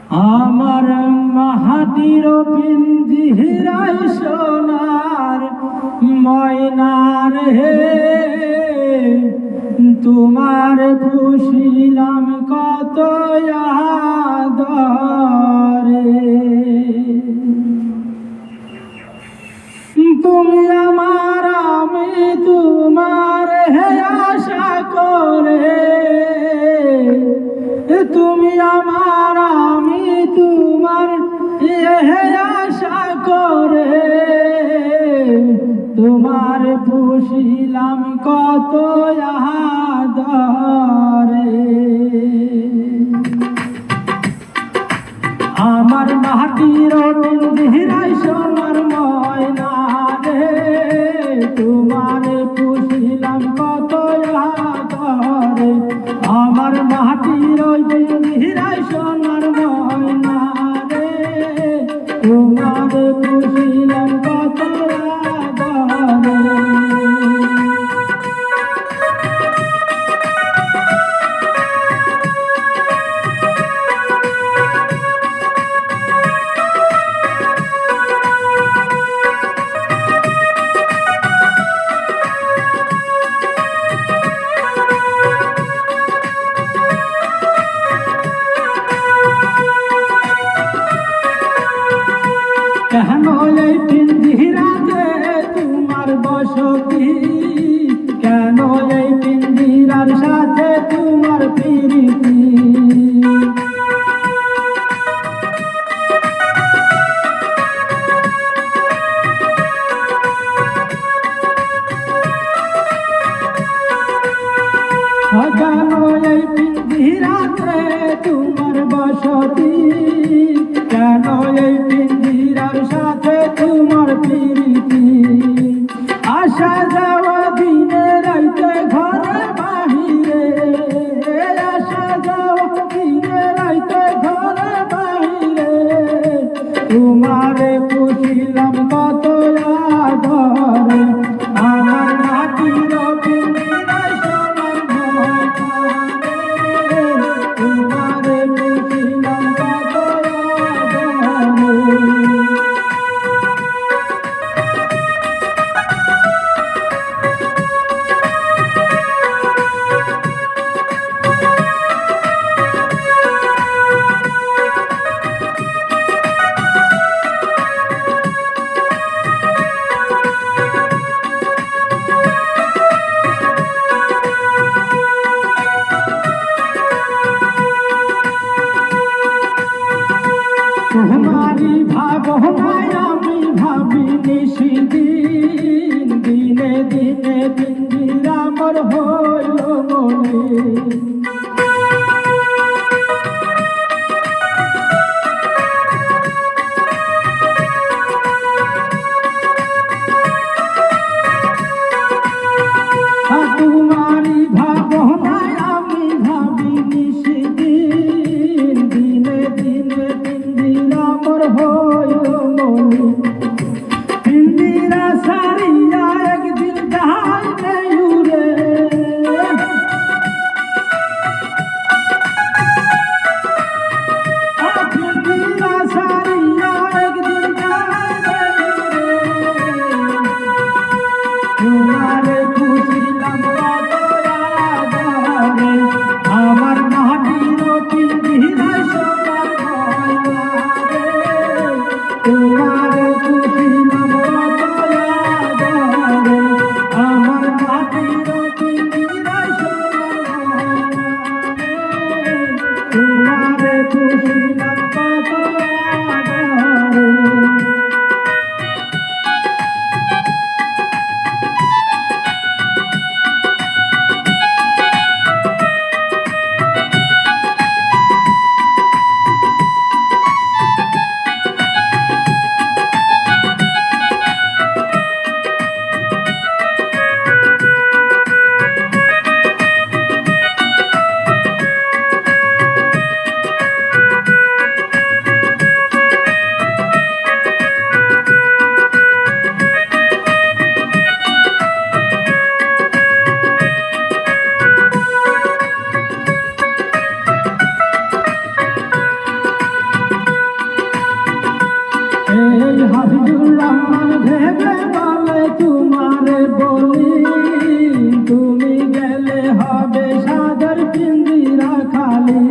আমার মাহাটির পিঞ্জিরাই সোনার ময়নার হে, তোমার পুষিলাম কত আদরে। তুমি আমার আমি তোমার হে আশা করে, তুমি আমার আমি তোমার হে আশা করে, তোমার পুষিলাম কত আদরে। আমার মাটির পিঞ্জিরাই সোনার ময়না রে, তোমার পুষিলাম কত আদরে। আমার মাটির পিঞ্জিরাই সোনার ময়না রে, তোমার পুষিলাম কত আদরে। কেন এই পিঞ্জিরাতে তোমার বসতি, কেন এই পিঞ্জিরার সাথে তোমার প্রীতি। কেন এই পিঞ্জিরাতে তোমার বসতি, কেন এই পিঞ্জিরার সাথে তোমার প্রীতি। আসা যাওয়া দিনে রাইতে ঘরে বাহিরে, আসা যাওয়া দিনে রাইতে ঘরে বাহিরে, তোমারে পুষিলাম কত আদরে। আমার মাটির পিঞ্জিরাই সোনার ময়না রে, তোমারে পুষিলাম কত আদরে। তোমারি ভাবনায় আমি ভাবি নিশিদিন, দিনে দিনে পিঞ্জিরা মোর হইল মলিন। তোমারি ভাবনায় আমি ভাবি নিশিদিন, দিনে দিনে পিঞ্জিরা মোর হইল মলিন। পিঞ্জিরা সারিয়া একদিন যাইবে উড়ে, পিঞ্জিরা সারিয়া একদিন যাইবে উড়ে, তোমারে পুষিলাম কত আদরে। আমার মাটির পিঞ্জিরাই সোনার ময়না রে, তোমারে পুষিলাম কত আদরে। আমার মাটির পিঞ্জিরাই সোনার ময়না রে, তোমারে পুষিলাম কত আদরে। হাফিজুর রহমান ভেবে বলে তোমারে বলি, তুমি গেলে হবে সাদের পিঞ্জিরা খালি।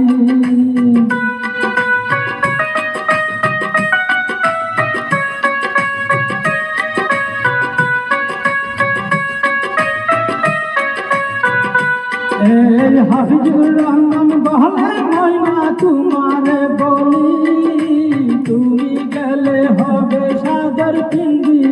এই হাফিজুর রহমান বলে ময়না তোমারে বলি, তুমি গেলে হবে সাদের পিঞ্জিরা